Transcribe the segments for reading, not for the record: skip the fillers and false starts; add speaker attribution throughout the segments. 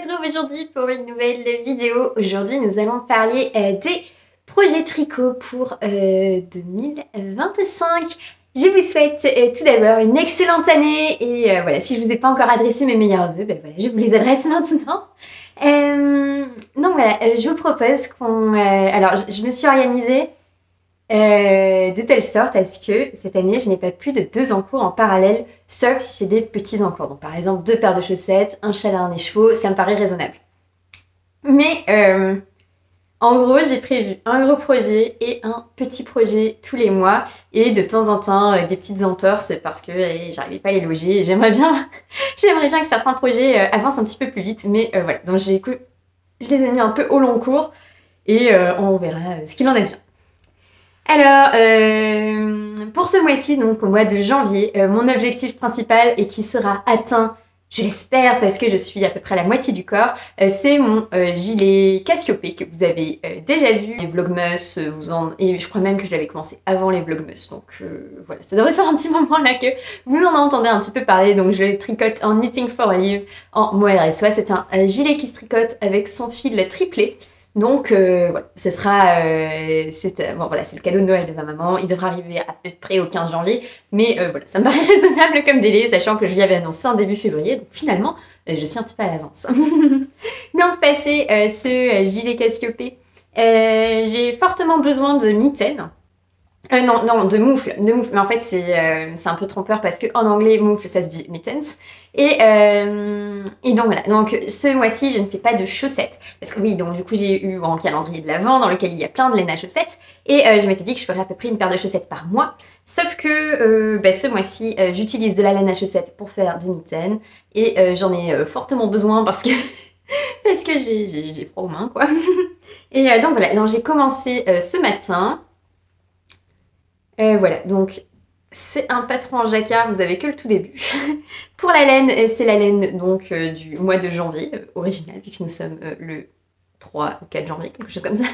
Speaker 1: retrouve aujourd'hui pour une nouvelle vidéo. Aujourd'hui, nous allons parler des projets tricot pour 2025. Je vous souhaite tout d'abord une excellente année et voilà, si je vous ai pas encore adressé mes meilleurs vœux, ben voilà, je vous les adresse maintenant. Donc voilà, je vous propose qu'on... alors, je me suis organisée de telle sorte à ce que cette année, je n'ai pas plus de 2 encours en parallèle, sauf si c'est des petits encours. Donc par exemple, 2 paires de chaussettes, un châle à un écheveau, ça me paraît raisonnable. Mais en gros, j'ai prévu un gros projet et un petit projet tous les mois et de temps en temps des petites entorses parce que j'arrivais pas à les loger et j'aimerais bien que certains projets avancent un petit peu plus vite. Mais voilà, donc je les ai mis un peu au long cours et on verra ce qu'il en advient. Alors, pour ce mois-ci, donc au mois de janvier, mon objectif principal et qui sera atteint, je l'espère parce que je suis à peu près à la moitié du corps, c'est mon gilet Cassiopée que vous avez déjà vu. Les Vlogmas, et je crois même que je l'avais commencé avant les Vlogmas, donc voilà, ça devrait faire un petit moment là que vous en entendez un petit peu parler, donc je le tricote en Knitting for Olive en mohair et soie. C'est un gilet qui se tricote avec son fil triplé. Donc voilà, ce sera, bon, voilà, c'est le cadeau de Noël de ma maman, il devra arriver à peu près au 15 janvier, mais voilà, ça me paraît raisonnable comme délai, sachant que je lui avais annoncé en début février, donc finalement, je suis un petit peu à l'avance. Donc passé ce gilet Cassiopée, j'ai fortement besoin de mitaines. Non, de moufle, mais en fait c'est un peu trompeur parce qu'en anglais moufle ça se dit mittens et donc voilà, donc ce mois-ci je ne fais pas de chaussettes parce que oui, donc du coup j'ai eu un calendrier de l'Avent dans lequel il y a plein de laine à chaussettes et je m'étais dit que je ferais à peu près une paire de chaussettes par mois, sauf que ce mois-ci j'utilise de la laine à chaussettes pour faire des mitaines et j'en ai fortement besoin parce que parce que j'ai froid aux mains quoi. Et donc voilà, donc j'ai commencé ce matin. Voilà, donc c'est un patron en jacquard, vous avez que le tout début. Pour la laine, c'est la laine donc du mois de janvier, original, puisque nous sommes le 3 ou 4 janvier, quelque chose comme ça.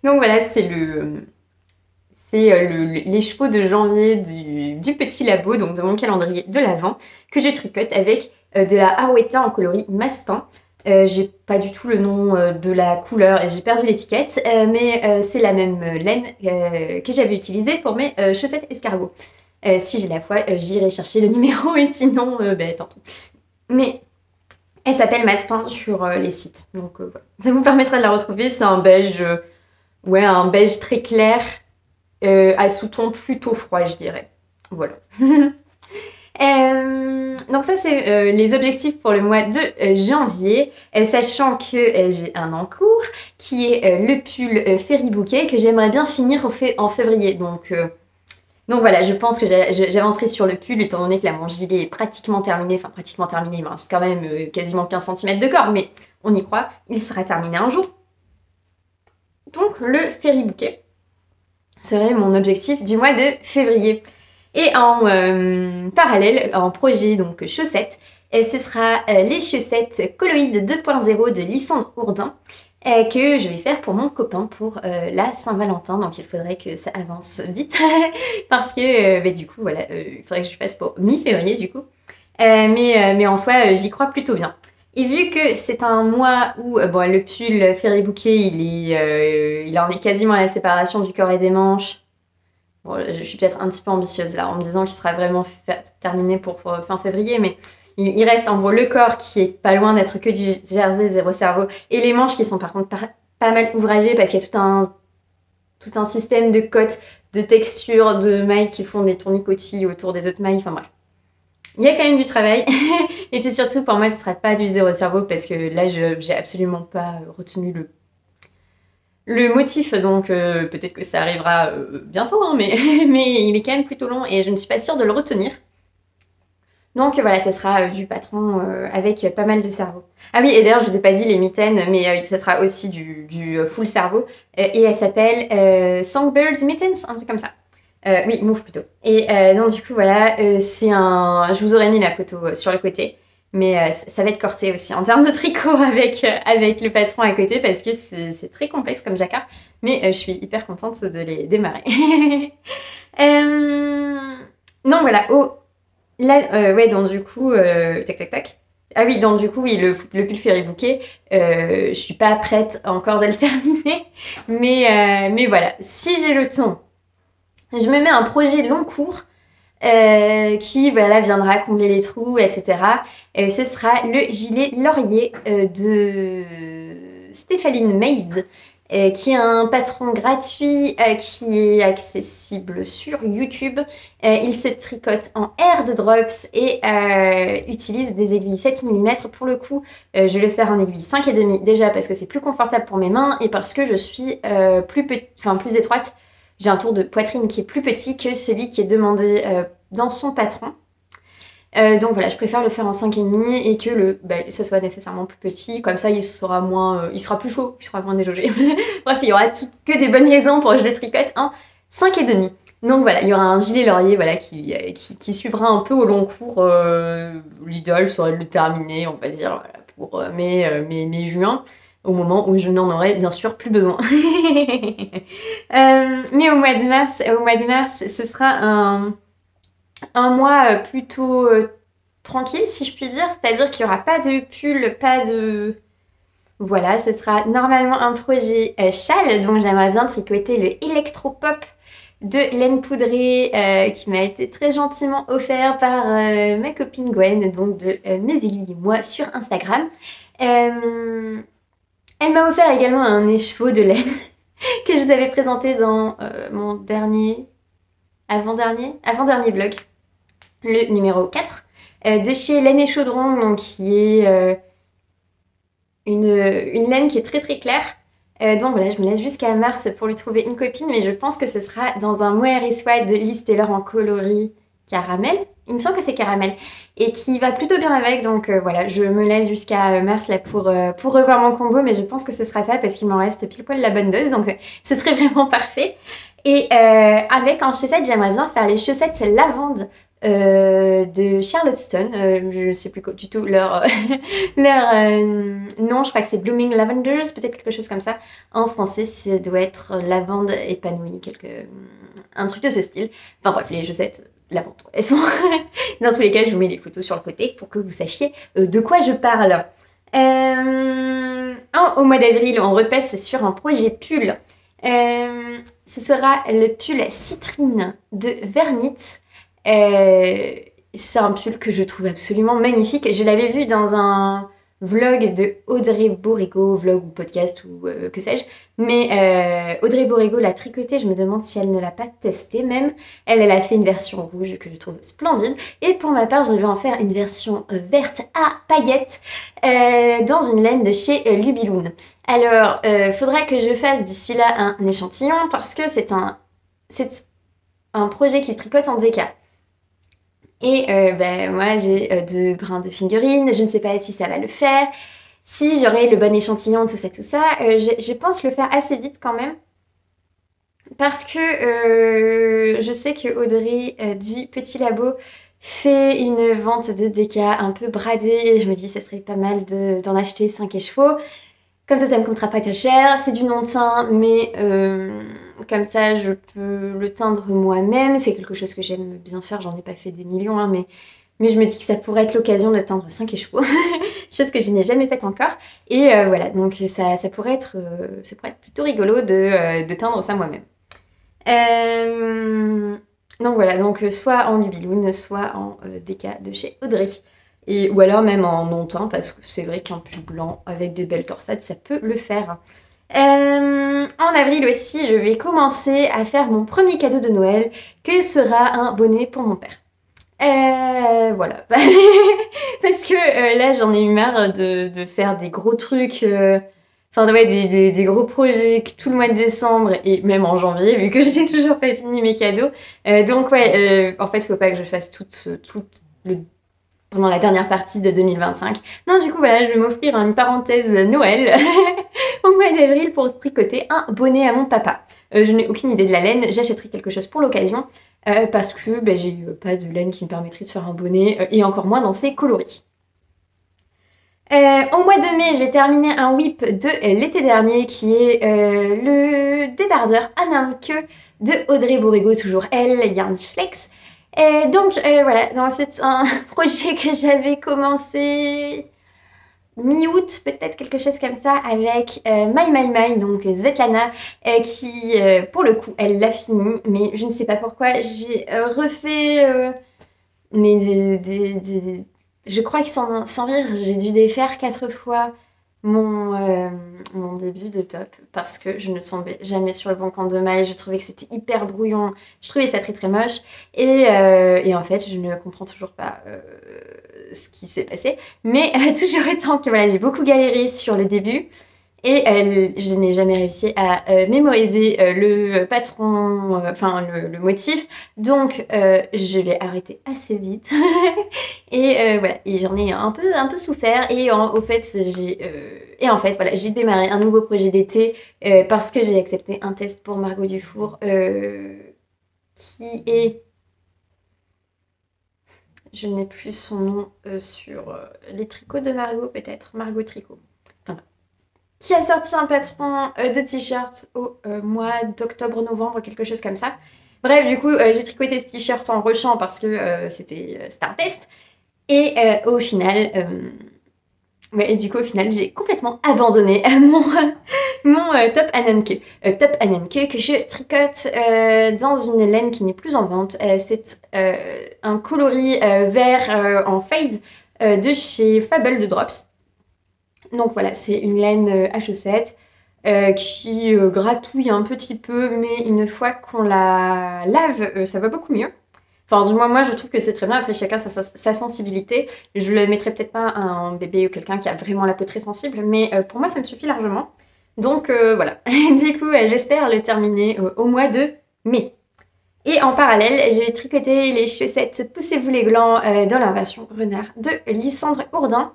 Speaker 1: Donc voilà, c'est les chevaux de janvier du petit labo, donc de mon calendrier de l'Avent, que je tricote avec de la Harwetta en coloris Massepain. J'ai pas du tout le nom de la couleur et j'ai perdu l'étiquette, mais c'est la même laine que j'avais utilisée pour mes chaussettes escargot. Si j'ai la foi, j'irai chercher le numéro et sinon, tant pis. Mais elle s'appelle Massepain sur les sites, donc voilà. Ça vous permettra de la retrouver, c'est un beige, ouais, un beige très clair, à sous-ton plutôt froid, je dirais. Voilà. Donc ça c'est les objectifs pour le mois de janvier, sachant que j'ai un en cours qui est le pull Fairy Bouquet que j'aimerais bien finir en février. Donc voilà, je pense que j'avancerai sur le pull étant donné que là mon gilet est pratiquement terminé, enfin pratiquement terminé, il me reste quand même quasiment 15 cm de corde, mais on y croit, il sera terminé un jour. Donc le Fairy Bouquet serait mon objectif du mois de février. Et en parallèle, en projet donc chaussettes, ce sera les chaussettes Colloïd 2.0 de Lysandre Hourdin que je vais faire pour mon copain pour la Saint-Valentin. Donc il faudrait que ça avance vite parce que du coup voilà, il faudrait que je fasse pour mi-février du coup. Mais en soi, j'y crois plutôt bien. Et vu que c'est un mois où bon, le pull Fairy Bouquet, il en est quasiment à la séparation du corps et des manches. Bon, je suis peut-être un petit peu ambitieuse là en me disant qu'il sera vraiment terminé pour fin février, mais il reste en gros le corps qui est pas loin d'être que du jersey zéro cerveau et les manches qui sont par contre pas mal ouvragées parce qu'il y a tout un système de cotes, de textures, de mailles qui font des tournicotis autour des autres mailles, enfin bref. Il y a quand même du travail et puis surtout pour moi ce sera pas du zéro cerveau parce que là j'ai absolument pas retenu le motif, donc peut-être que ça arrivera bientôt, hein, mais il est quand même plutôt long et je ne suis pas sûre de le retenir. Donc voilà, ça sera du patron avec pas mal de cerveau. Ah oui, et d'ailleurs je vous ai pas dit les mitaines, mais ça sera aussi du full cerveau. Et elle s'appelle Songbird Mittens, un truc comme ça. Oui, mauve plutôt. Et donc du coup voilà, je vous aurais mis la photo sur le côté. Mais ça va être corsé aussi en termes de tricot avec le patron à côté parce que c'est très complexe comme jacquard. Mais je suis hyper contente de les démarrer. Non, voilà. Oh, là, ouais, donc du coup, tac, tac, tac. Ah oui, donc du coup, oui, le pull Fairy Bouquet, je suis pas prête encore de le terminer. Mais voilà, si j'ai le temps, je me mets un projet long cours qui voilà, viendra combler les trous, etc. Ce sera le gilet laurier de Stéphane Maid, qui est un patron gratuit qui est accessible sur YouTube. Il se tricote en air de drops et utilise des aiguilles 7 mm. Pour le coup, je vais le faire en aiguille 5,5 déjà parce que c'est plus confortable pour mes mains et parce que je suis plus étroite. J'ai un tour de poitrine qui est plus petit que celui qui est demandé dans son patron. Donc voilà, je préfère le faire en 5,5 et que ça soit nécessairement plus petit. Comme ça, il sera plus chaud, il sera moins déjaugé. Bref, il y aura que des bonnes raisons pour que je le tricote en 5,5. Donc voilà, il y aura un gilet laurier voilà, qui suivra un peu au long cours. L'idéal serait de le terminer, on va dire, voilà, pour mai-juin. Au moment où je n'en aurai bien sûr plus besoin. Mais au mois de mars, ce sera un mois plutôt tranquille, si je puis dire. C'est-à-dire qu'il n'y aura pas de pull, pas de... Voilà, ce sera normalement un projet châle. Donc j'aimerais bien tricoter le Electropop de laine poudrée qui m'a été très gentiment offert par ma copine Gwen, donc de Mes Aiguilles et moi sur Instagram. Elle m'a offert également un écheveau de laine que je vous avais présenté dans mon avant-dernier vlog, le numéro 4, de chez Laine et Chaudron, donc, qui est une laine qui est très très claire. Donc voilà, je me laisse jusqu'à mars pour lui trouver une copine, mais je pense que ce sera dans un Mohair et Sweat de Liz Taylor en coloris caramel. Il me semble que c'est caramel et qui va plutôt bien avec, donc voilà, je me laisse jusqu'à mars là pour revoir mon combo, mais je pense que ce sera ça parce qu'il m'en reste pile poil la bonne dose, donc ce serait vraiment parfait. Et avec en chaussettes, j'aimerais bien faire les chaussettes lavande de Charlotte Stone. Je ne sais plus du tout leur nom, je crois que c'est Blooming Lavenders, peut-être quelque chose comme ça. En français, ça doit être lavande épanouie, un truc de ce style. Enfin bref, les chaussettes lavande. Elles sont... Dans tous les cas, je vous mets les photos sur le côté pour que vous sachiez de quoi je parle. Au mois d'avril, on repasse sur un projet pull. Ce sera le pull Citrine de Vernit. C'est un pull que je trouve absolument magnifique. Je l'avais vu dans un vlog de Audrey Borrego, vlog ou podcast ou que sais-je. Mais Audrey Borrego l'a tricoté, je me demande si elle ne l'a pas testé même. Elle a fait une version rouge que je trouve splendide. Et pour ma part, je vais en faire une version verte à paillettes dans une laine de chez Lubiloon. Alors, faudra que je fasse d'ici là un échantillon parce que c'est un projet qui se tricote en déca. Et moi, j'ai 2 brins de figurines, je ne sais pas si ça va le faire, si j'aurai le bon échantillon, tout ça. Je pense le faire assez vite quand même. Parce que je sais que Audrey du Petit Labo fait une vente de déca un peu bradée. Et je me dis, ça serait pas mal d'en acheter 5 écheveaux. Comme ça me coûtera pas très cher. C'est du non-teint, mais comme ça, je peux le teindre moi-même. C'est quelque chose que j'aime bien faire. J'en ai pas fait des millions, hein, mais je me dis que ça pourrait être l'occasion de teindre 5 écheveaux. Chose que je n'ai jamais faite encore. Et voilà, donc ça pourrait être plutôt rigolo de teindre ça moi-même. Donc voilà, donc soit en Lubiloon, soit en déca de chez Audrey. Ou alors même en non-teint, parce que c'est vrai qu'un pull blanc avec des belles torsades, ça peut le faire. En avril aussi, je vais commencer à faire mon premier cadeau de Noël, que sera un bonnet pour mon père. Voilà. Parce que là, j'en ai eu marre de faire des gros trucs... des gros projets tout le mois de décembre et même en janvier, vu que je n'ai toujours pas fini mes cadeaux. Donc ouais, en fait, il ne faut pas que je fasse pendant la dernière partie de 2025. Non, du coup, voilà, je vais m'offrir une parenthèse Noël au mois d'avril pour tricoter un bonnet à mon papa. Je n'ai aucune idée de la laine, j'achèterai quelque chose pour l'occasion parce que j'ai pas de laine qui me permettrait de faire un bonnet et encore moins dans ces coloris. Au mois de mai, je vais terminer un whip de l'été dernier qui est le débardeur à queue de Audrey Borrego, toujours elle, Yarn Flex. Donc voilà, donc c'est un projet que j'avais commencé mi-août, peut-être quelque chose comme ça, avec My, donc Svetlana, qui, pour le coup, elle l'a fini, mais je ne sais pas pourquoi, j'ai refait mais je crois que sans rire, j'ai dû défaire 4 fois mon début de top parce que je ne tombais jamais sur le bon compte de maille. Je trouvais que c'était hyper brouillon. Je trouvais ça très très moche. Et en fait, je ne comprends toujours pas ce qui s'est passé. Mais toujours étant que voilà, j'ai beaucoup galéré sur le début. Et je n'ai jamais réussi à mémoriser le patron, enfin le motif. Donc je l'ai arrêté assez vite. Et voilà, et j'en ai un peu souffert. Et en fait, voilà, j'ai démarré un nouveau projet d'été parce que j'ai accepté un test pour Margot Dufour qui est... Je n'ai plus son nom sur les tricots de Margot, peut-être. Margot Tricot. Enfin, qui a sorti un patron de t-shirt au mois d'octobre-novembre, quelque chose comme ça. Bref, du coup, j'ai tricoté ce t-shirt en rushant parce que c'était un test. Et au final, du coup, au final, j'ai complètement abandonné mon top Ananke. Top Ananke que je tricote dans une laine qui n'est plus en vente. C'est un coloris vert en fade de chez Fable de Drops. Donc voilà, c'est une laine à chaussettes qui gratouille un petit peu, mais une fois qu'on la lave, ça va beaucoup mieux. Enfin, du moins, moi, je trouve que c'est très bien. Après, chacun sa sensibilité. Je le mettrai peut-être pas à un bébé ou quelqu'un qui a vraiment la peau très sensible, mais pour moi, ça me suffit largement. Donc, voilà. Du coup, j'espère le terminer au mois de mai. Et en parallèle, j'ai tricoté les chaussettes Poussez-vous les glands dans la version renard de Lysandre Ourdin.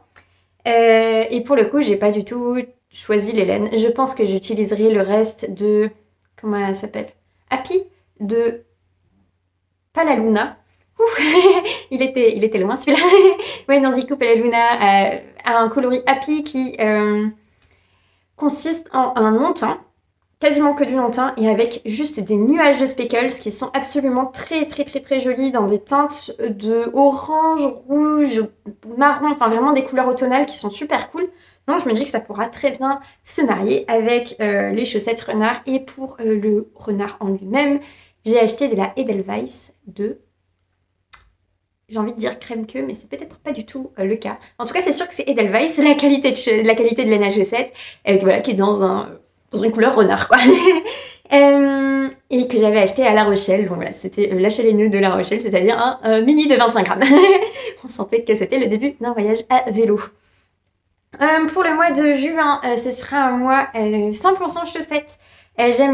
Speaker 1: Et pour le coup, j'ai pas du tout choisi les laines. Je pense que j'utiliserai le reste de... Comment elle s'appelle? Happy de Palaluna. il était loin celui-là. Ouais, non, du coup, Palaluna a un coloris Happy qui consiste en un long teint, quasiment que du long teint, et avec juste des nuages de speckles qui sont absolument très très très très jolis dans des teintes de orange, rouge, marron, enfin vraiment des couleurs automnales qui sont super cool. Donc je me dis que ça pourra très bien se marier avec les chaussettes renard. Et pour le renard en lui-même, j'ai acheté de la Edelweiss de... J'ai envie de dire crème queue, mais c'est peut-être pas du tout le cas. En tout cas, c'est sûr que c'est Edelweiss, la qualité de laine à chaussette, voilà, qui est dans une couleur renard, quoi. Et que j'avais acheté à La Rochelle. Donc voilà, c'était lâcher les nœuds de La Rochelle, c'est-à-dire un mini de 25 grammes. On sentait que c'était le début d'un voyage à vélo. Pour le mois de juin, ce sera un mois 100% chaussettes.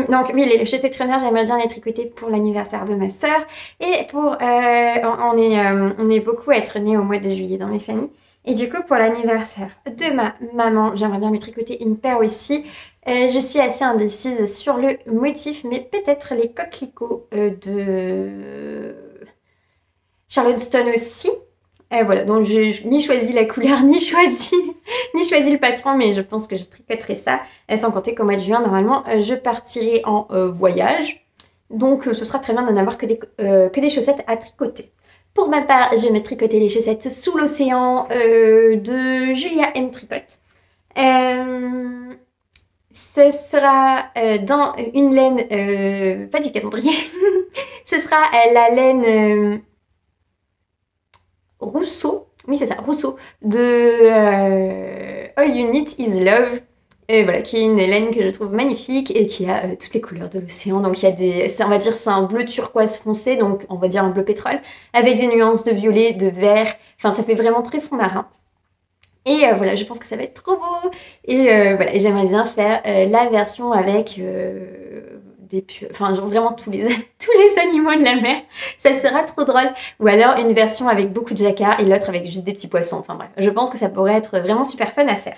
Speaker 1: Donc oui, les chaussettes renard, j'aimerais bien les tricoter pour l'anniversaire de ma sœur. Et pour... on est beaucoup à être nés au mois de juillet dans mes familles. Et du coup, pour l'anniversaire de ma maman, j'aimerais bien lui tricoter une paire aussi. Je suis assez indécise sur le motif, mais peut-être les coquelicots de Charlotte Stone aussi. Voilà, donc je ni choisi la couleur, ni choisi le patron, mais je pense que je tricoterai ça. Sans compter qu'au mois de juin, normalement, je partirai en voyage. Donc ce sera très bien d'en avoir que des chaussettes à tricoter. Pour ma part, je vais me tricoter les chaussettes Sous l'océan de Julia M. Tricote. Ce sera dans une laine, pas du calendrier, ce sera la laine Rousseau, oui c'est ça, Rousseau, de All You Need Is Love. Et voilà, qui est une laine que je trouve magnifique et qui a toutes les couleurs de l'océan. Donc il y a on va dire c'est un bleu turquoise foncé, donc on va dire un bleu pétrole, avec des nuances de violet, de vert. Enfin, ça fait vraiment très fond marin. Et voilà, je pense que ça va être trop beau. Et voilà, j'aimerais bien faire la version avec enfin genre vraiment tous les animaux de la mer. Ça sera trop drôle. Ou alors une version avec beaucoup de jacquard et l'autre avec juste des petits poissons. Enfin bref, je pense que ça pourrait être vraiment super fun à faire.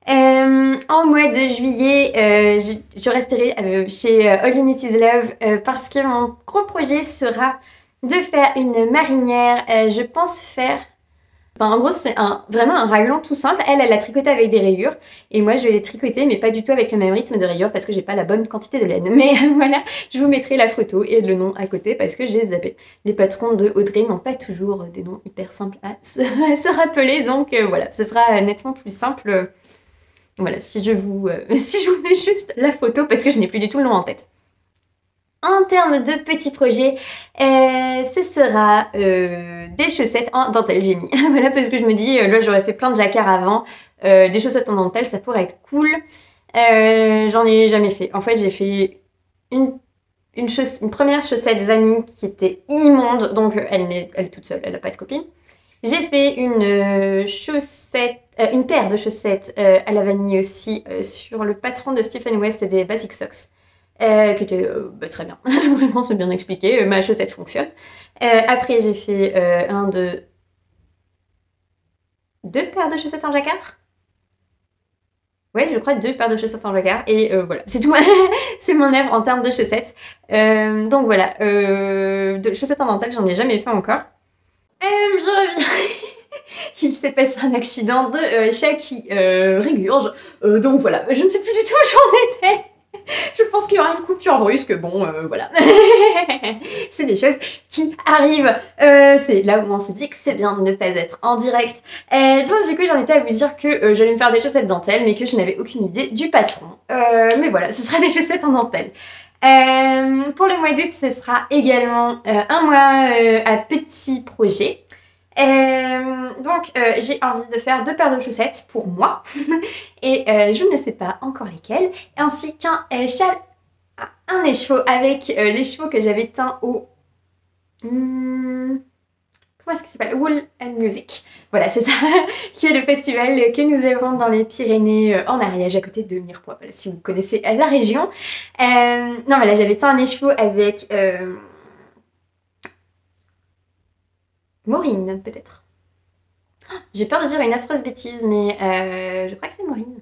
Speaker 1: En mois de juillet, je resterai chez All You Need Is Love parce que mon gros projet sera de faire une marinière. Je pense faire Enfin, en gros, c'est vraiment un raglan tout simple. Elle l'a tricoté avec des rayures. Et moi, je l'ai tricoté, mais pas du tout avec le même rythme de rayures parce que j'ai pas la bonne quantité de laine. Mais voilà, je vous mettrai la photo et le nom à côté parce que j'ai zappé. Les patrons de Audrey n'ont pas toujours des noms hyper simples à se rappeler. Donc voilà, ce sera nettement plus simple. Voilà, si je vous mets juste la photo parce que je n'ai plus du tout le nom en tête. En termes de petits projets, ce sera des chaussettes en dentelle j'ai mis. Voilà, parce que je me dis, là j'aurais fait plein de jacquards avant, des chaussettes en dentelle ça pourrait être cool. J'en ai jamais fait. En fait j'ai fait une première chaussette vanille qui était immonde, donc elle est toute seule, elle n'a pas de copine. J'ai fait une une paire de chaussettes à la vanille aussi sur le patron de Stephen West des Basic Socks. Qui était très bien, vraiment c'est bien expliqué, ma chaussette fonctionne. Après j'ai fait deux paires de chaussettes en jacquard. Ouais, je crois 2 paires de chaussettes en jacquard et voilà, c'est tout. C'est mon œuvre en termes de chaussettes. Donc voilà, de chaussettes en dentelle, j'en ai jamais fait encore. Je reviens. Il s'est passé un accident de chat qui régurge. Donc voilà, je ne sais plus du tout où j'en étais. Je pense qu'il y aura une coupure brusque, bon, voilà. C'est des choses qui arrivent. C'est là où on s'est dit que c'est bien de ne pas être en direct. Donc du coup, j'en étais à vous dire que j'allais me faire des chaussettes dentelle, mais que je n'avais aucune idée du patron. Mais voilà, ce sera des chaussettes en dentelle. Pour le mois d'août, ce sera également un mois à petits projets. Donc j'ai envie de faire 2 paires de chaussettes pour moi et je ne sais pas encore lesquelles, ainsi qu'un châle à un écheveau avec les chevaux que j'avais teints au comment est-ce qu'il s'appelle, Wool and Music, voilà c'est ça, qui est le festival que nous avons dans les Pyrénées en Ariège à côté de Mirepoix, voilà, si vous connaissez la région. Non voilà, j'avais teint un écheveau avec Maureen, peut-être. J'ai peur de dire une affreuse bêtise, mais je crois que c'est Maureen.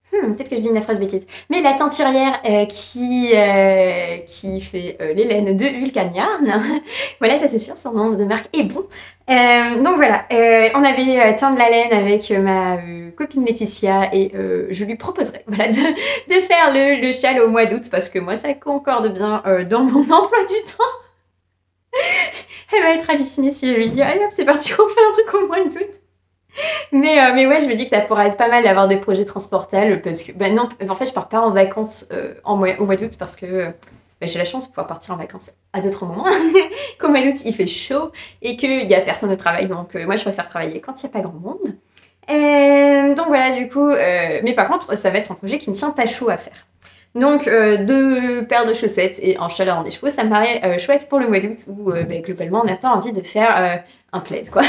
Speaker 1: Peut-être que je dis une affreuse bêtise. Mais la teinturière qui fait les laines de Vulcan Yarn. Voilà, ça c'est sûr, son nom de marque est bon. Donc voilà, on avait teint de la laine avec ma copine Laetitia et je lui proposerai voilà, de faire le châle au mois d'août parce que moi ça concorde bien dans mon emploi du temps. Elle va être hallucinée si je lui dis allez hop c'est parti on fait un truc au mois d'août. Mais ouais je me dis que ça pourrait être pas mal d'avoir des projets transportables parce que bah non en fait je pars pas en vacances au mois d'août parce que j'ai la chance de pouvoir partir en vacances à d'autres moments. Qu'au mois d'août il fait chaud et qu'il y a personne au travail donc moi je préfère travailler quand il n'y a pas grand monde. Donc voilà du coup mais par contre ça va être un projet qui ne tient pas chaud à faire. Donc 2 paires de chaussettes et un châle en écheveau, ça me paraît chouette pour le mois d'août où globalement on n'a pas envie de faire un plaid quoi.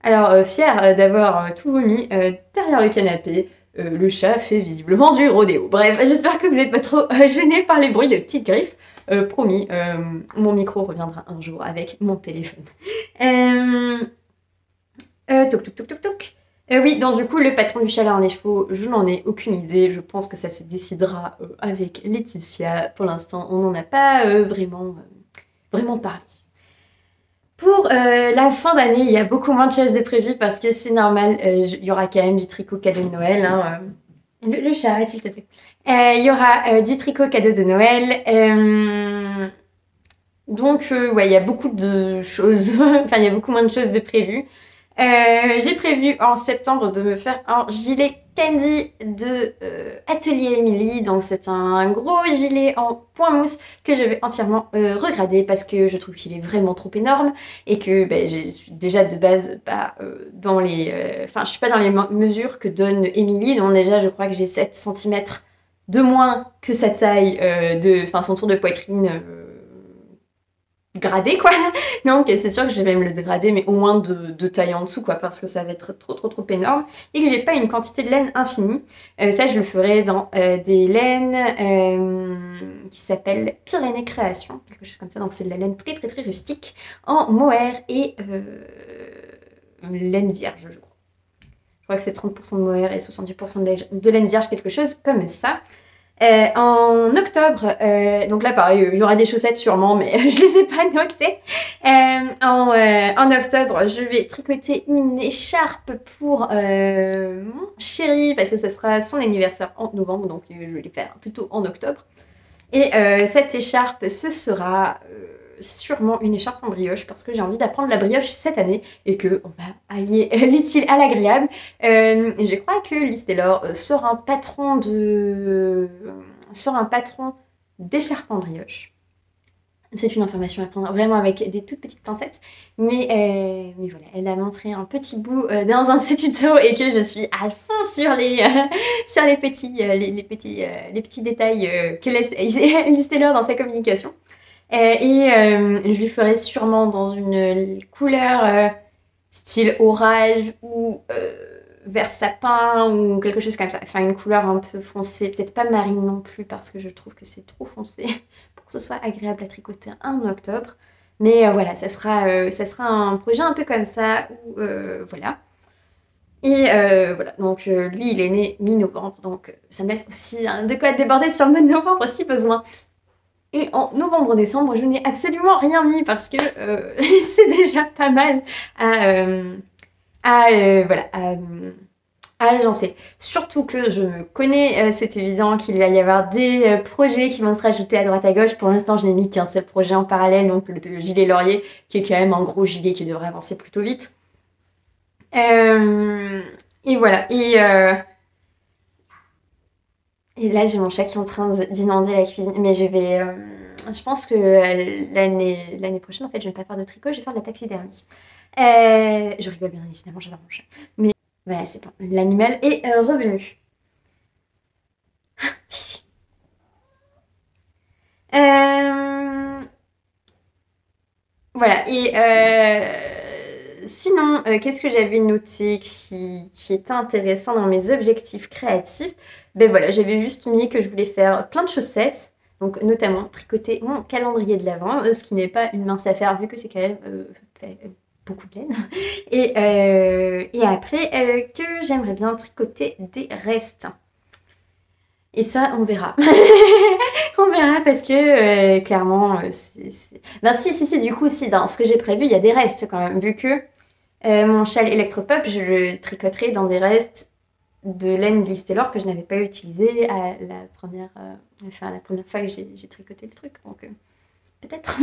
Speaker 1: Alors fière d'avoir tout vomi derrière le canapé, le chat fait visiblement du rodéo. Bref, j'espère que vous n'êtes pas trop gênés par les bruits de petites griffes. Promis, mon micro reviendra un jour avec mon téléphone. Toc toc toc toc toc. Oui, donc du coup, le patron du châle en écheveau, je n'en ai aucune idée. Je pense que ça se décidera avec Laetitia. Pour l'instant, on n'en a pas vraiment parlé. Pour la fin d'année, il y a beaucoup moins de choses de prévues parce que c'est normal. Il y aura quand même du tricot cadeau de Noël. Hein, le chat, arrête s'il te plaît. Il y aura du tricot cadeau de Noël. Donc, ouais, il y a beaucoup de choses. Enfin, il y a beaucoup moins de choses de prévues. J'ai prévu en septembre de me faire un gilet Candy de Atelier Emily. Donc c'est un gros gilet en point mousse que je vais entièrement regrader parce que je trouve qu'il est vraiment trop énorme et que je suis déjà de base pas dans les... Enfin, je suis pas dans les mesures que donne Emily. Donc déjà, je crois que j'ai 7 cm de moins que sa taille, enfin son tour de poitrine... gradé quoi, donc c'est sûr que je vais me le dégrader mais au moins de taille en dessous quoi parce que ça va être trop énorme et que j'ai pas une quantité de laine infinie. Ça je le ferai dans des laines qui s'appellent Pyrénées Création, quelque chose comme ça, donc c'est de la laine très rustique en mohair et laine vierge je crois. Je crois que c'est 30% de mohair et 70% de laine vierge, quelque chose comme ça. En octobre, donc là pareil, j'aurai des chaussettes sûrement, mais je les ai pas notées. En octobre, je vais tricoter une écharpe pour mon chéri, parce que ça sera son anniversaire en novembre, donc je vais les faire plutôt en octobre. Et cette écharpe, ce sera sûrement une écharpe en brioche, parce que j'ai envie d'apprendre la brioche cette année, et qu'on va allier l'utile à l'agréable. Je crois que Liz Taylor sera un patron d'écharpe en brioche. C'est une information à prendre vraiment avec des toutes petites pincettes. Mais voilà, elle a montré un petit bout dans un de ses tutos et que je suis à fond sur sur les petits détails que laisse Liz Taylor dans sa communication. Je lui ferai sûrement dans une couleur style orage ou vert sapin ou quelque chose comme ça. Enfin, une couleur un peu foncée, peut-être pas marine non plus parce que je trouve que c'est trop foncé pour que ce soit agréable à tricoter en octobre. Mais voilà, ça sera un projet un peu comme ça où voilà. Et voilà, donc lui il est né mi-novembre, donc ça me laisse aussi de quoi déborder sur le mois de novembre si besoin. Et en novembre-décembre, je n'ai absolument rien mis parce que c'est déjà pas mal à agencer. Surtout que je me connais, c'est évident qu'il va y avoir des projets qui vont se rajouter à droite à gauche. Pour l'instant, je n'ai mis qu'un seul projet en parallèle, donc le gilet laurier, qui est quand même un gros gilet qui devrait avancer plutôt vite. Et voilà. Et là, j'ai mon chat qui est en train d'inonder la cuisine. Mais je pense que l'année prochaine, en fait, je ne vais pas faire de tricot, je vais faire de la taxidermie. Je rigole bien évidemment, j'adore mon chat. Mais voilà, c'est bon. L'animal est revenu. Ici. Voilà. Et sinon, qu'est-ce que j'avais noté qui était intéressant dans mes objectifs créatifs? Ben voilà, j'avais juste mis que je voulais faire plein de chaussettes. Donc notamment tricoter mon calendrier de l'Avent, ce qui n'est pas une mince affaire vu que c'est quand même beaucoup de laine. Et après, que j'aimerais bien tricoter des restes. Et ça, on verra. On verra parce que clairement, ben si, du coup, si dans ce que j'ai prévu, il y a des restes quand même. Vu que mon châle Electropop, je le tricoterai dans des restes de laine Liz Taylor que je n'avais pas utilisé à la première fois que j'ai tricoté le truc. Donc peut-être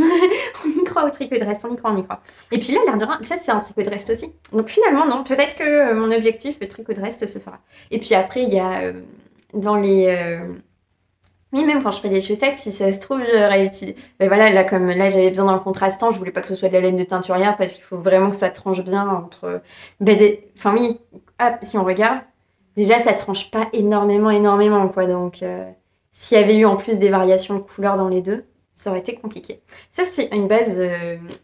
Speaker 1: on y croit au tricot de reste, on y croit. Et puis là, l'air de rien, ça c'est un tricot de reste aussi. Donc finalement, non, peut-être que mon objectif, le tricot de reste, se fera. Et puis après, il y a dans les... Oui, même quand je fais des chaussettes, si ça se trouve, je réutilise. Mais voilà, là, comme là, j'avais besoin d'un contrastant, je voulais pas que ce soit de la laine de teinturière parce qu'il faut vraiment que ça tranche bien entre... Enfin oui, si on regarde, déjà, ça tranche pas énormément, quoi. Donc, s'il y avait eu en plus des variations de couleurs dans les deux, ça aurait été compliqué. Ça, c'est une base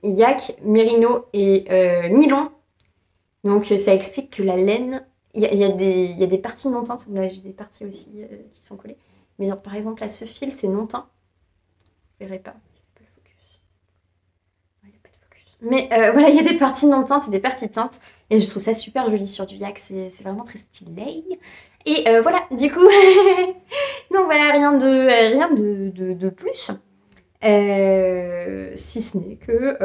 Speaker 1: yak, mérino et nylon. Donc, ça explique que la laine... Il y a des parties non teintes. Là, j'ai des parties aussi qui sont collées. Mais genre, par exemple, là, ce fil, c'est non teint. Vous verrez pas. Il n'y a pas de focus. Mais voilà, il y a des parties non teintes et des parties teintes. Et je trouve ça super joli sur du yak. C'est vraiment très stylé. Et voilà, du coup. Donc voilà, rien de plus. Si ce n'est que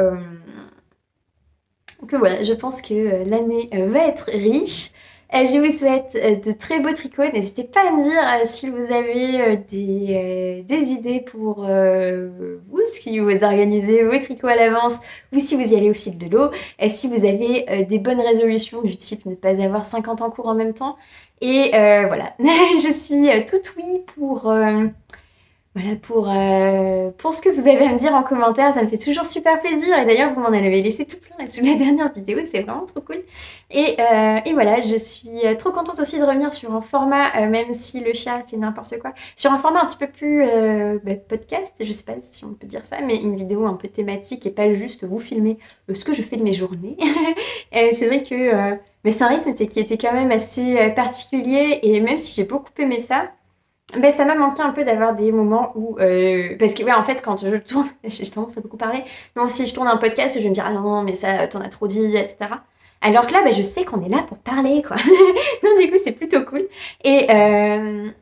Speaker 1: voilà, je pense que l'année va être riche. Je vous souhaite de très beaux tricots. N'hésitez pas à me dire si vous avez des idées pour vous, si vous organisez vos tricots à l'avance ou si vous y allez au fil de l'eau. Si vous avez des bonnes résolutions du type ne pas avoir 50 en cours en même temps. Et voilà, je suis toute oui pour... Voilà pour ce que vous avez à me dire en commentaire, ça me fait toujours super plaisir. Et d'ailleurs, vous m'en avez laissé tout plein sous la dernière vidéo, c'est vraiment trop cool. Et voilà, je suis trop contente aussi de revenir sur un format, même si le chat fait n'importe quoi, sur un format un petit peu plus podcast, je sais pas si on peut dire ça, mais une vidéo un peu thématique et pas juste vous filmer ce que je fais de mes journées. C'est vrai que mais c'est un rythme qui était quand même assez particulier et même si j'ai beaucoup aimé ça, ben, ça m'a manqué un peu d'avoir des moments où... parce que, ouais, en fait, quand je tourne... J'ai tendance à beaucoup parler. Mais si je tourne un podcast, je vais me dire « Ah non, mais ça, t'en as trop dit, etc. » Alors que là, je sais qu'on est là pour parler, quoi. Donc du coup, c'est plutôt cool. Et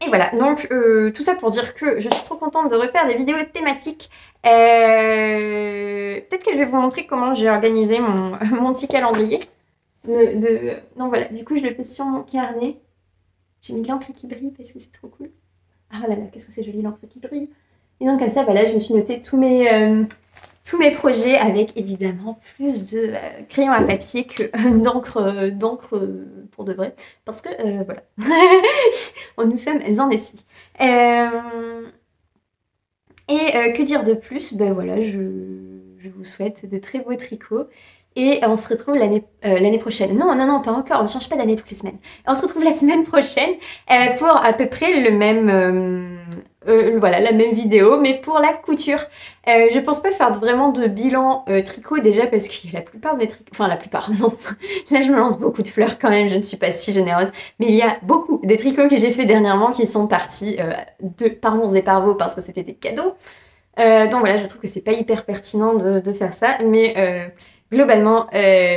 Speaker 1: voilà, donc tout ça pour dire que je suis trop contente de refaire des vidéos thématiques. Peut-être que je vais vous montrer comment j'ai organisé mon petit calendrier. Donc voilà, du coup, je le fais sur mon carnet. J'ai mis l'encre qui brille parce que c'est trop cool. Ah là là, qu'est-ce que c'est joli l'encre qui brille. Et donc comme ça, voilà, je me suis noté tous mes projets avec évidemment plus de crayons à papier que d'encre pour de vrai. Parce que voilà, nous sommes en ici. Que dire de plus? Voilà, je vous souhaite de très beaux tricots. Et on se retrouve l'année prochaine. Non, pas encore. On ne change pas d'année toutes les semaines. On se retrouve la semaine prochaine pour à peu près le même... voilà, la même vidéo, mais pour la couture. Je pense pas faire vraiment de bilan tricot déjà parce qu'il y a la plupart de mes tricots... Enfin, la plupart, non. Là, je me lance beaucoup de fleurs quand même. Je ne suis pas si généreuse. Mais il y a beaucoup des tricots que j'ai fait dernièrement qui sont partis par Mons et par Vaux parce que c'était des cadeaux. Donc voilà, je trouve que c'est pas hyper pertinent de faire ça. Mais... globalement,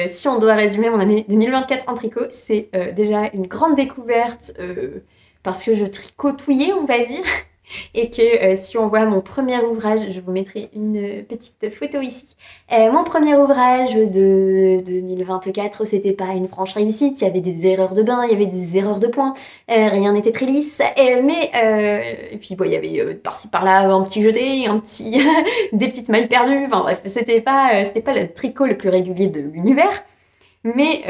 Speaker 1: si on doit résumer mon année 2024 en tricot, c'est déjà une grande découverte parce que je tricotouillais, on va dire. Et que si on voit mon premier ouvrage, je vous mettrai une petite photo ici. Mon premier ouvrage de 2024, c'était pas une franche réussite. Il y avait des erreurs de bain, il y avait des erreurs de points. Rien n'était très lisse. Et puis bon, il y avait par-ci par-là un petit jeté, des petites mailles perdues. Enfin bref, c'était pas le tricot le plus régulier de l'univers. Mais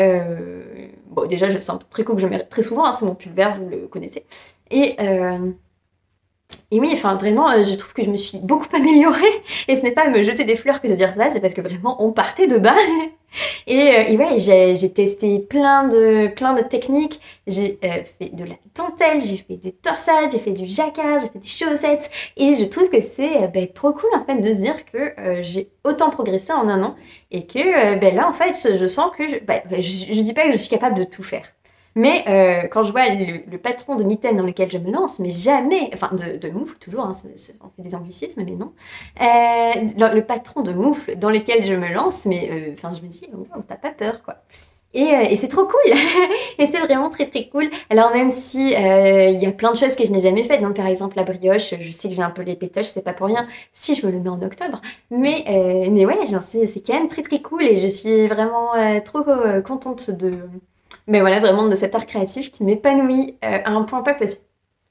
Speaker 1: bon, déjà, c'est un tricot que je mets très souvent. Hein, c'est mon pull vert, vous le connaissez. Et oui, enfin vraiment, je trouve que je me suis beaucoup améliorée. Et ce n'est pas me jeter des fleurs que de dire ça, c'est parce que vraiment, on partait de bas. Et ouais, j'ai testé plein de techniques. J'ai fait de la dentelle, j'ai fait des torsades, j'ai fait du jacquard, j'ai fait des chaussettes. Et je trouve que c'est trop cool en fait de se dire que j'ai autant progressé en un an. Et que là, en fait, je sens que... je dis pas que je suis capable de tout faire. Mais quand je vois le patron de mitaine dans lequel je me lance, mais jamais, enfin de moufle toujours, hein, on fait des anglicismes, mais non, le patron de moufle dans lequel je me lance, mais enfin je me dis, oh, t'as pas peur quoi. Et c'est trop cool. Et c'est vraiment très très cool. Alors même si il y a plein de choses que je n'ai jamais faites, donc par exemple la brioche, je sais que j'ai un peu les pétoches, c'est pas pour rien si je me le mets en octobre, mais ouais, c'est quand même très très cool et je suis vraiment trop contente mais voilà, vraiment de cet art créatif qui m'épanouit à un point pas possible,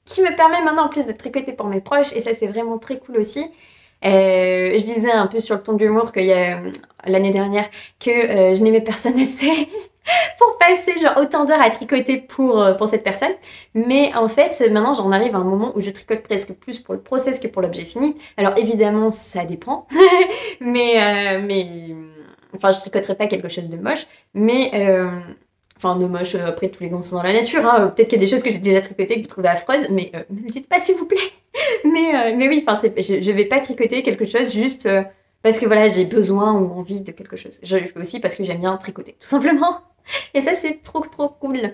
Speaker 1: qui me permet maintenant en plus de tricoter pour mes proches, et ça c'est vraiment très cool aussi. Je disais un peu sur le ton de l'humour qu'il y a l'année dernière que je n'aimais personne assez pour passer genre autant d'heures à tricoter pour cette personne. Mais en fait, maintenant j'en arrive à un moment où je tricote presque plus pour le process que pour l'objet fini. Alors évidemment, ça dépend, mais enfin je tricoterai pas quelque chose de moche, mais... Enfin, de moche, après tous les gants sont dans la nature, hein. Peut-être qu'il y a des choses que j'ai déjà tricotées que vous trouvez affreuses, mais ne le dites pas s'il vous plaît. Mais oui, enfin, je vais pas tricoter quelque chose juste parce que voilà, j'ai besoin ou envie de quelque chose. Je le fais aussi parce que j'aime bien tricoter, tout simplement. Et ça, c'est trop trop cool.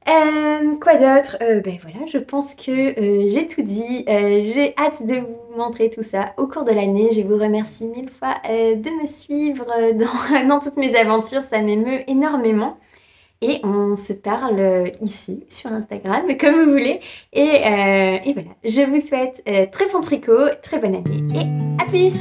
Speaker 1: Quoi d'autre? Voilà, je pense que j'ai tout dit. J'ai hâte de vous montrer tout ça au cours de l'année. Je vous remercie mille fois de me suivre dans toutes mes aventures. Ça m'émeut énormément. Et on se parle ici, sur Instagram, comme vous voulez. Et voilà, je vous souhaite très bon tricot, très bonne année et à plus.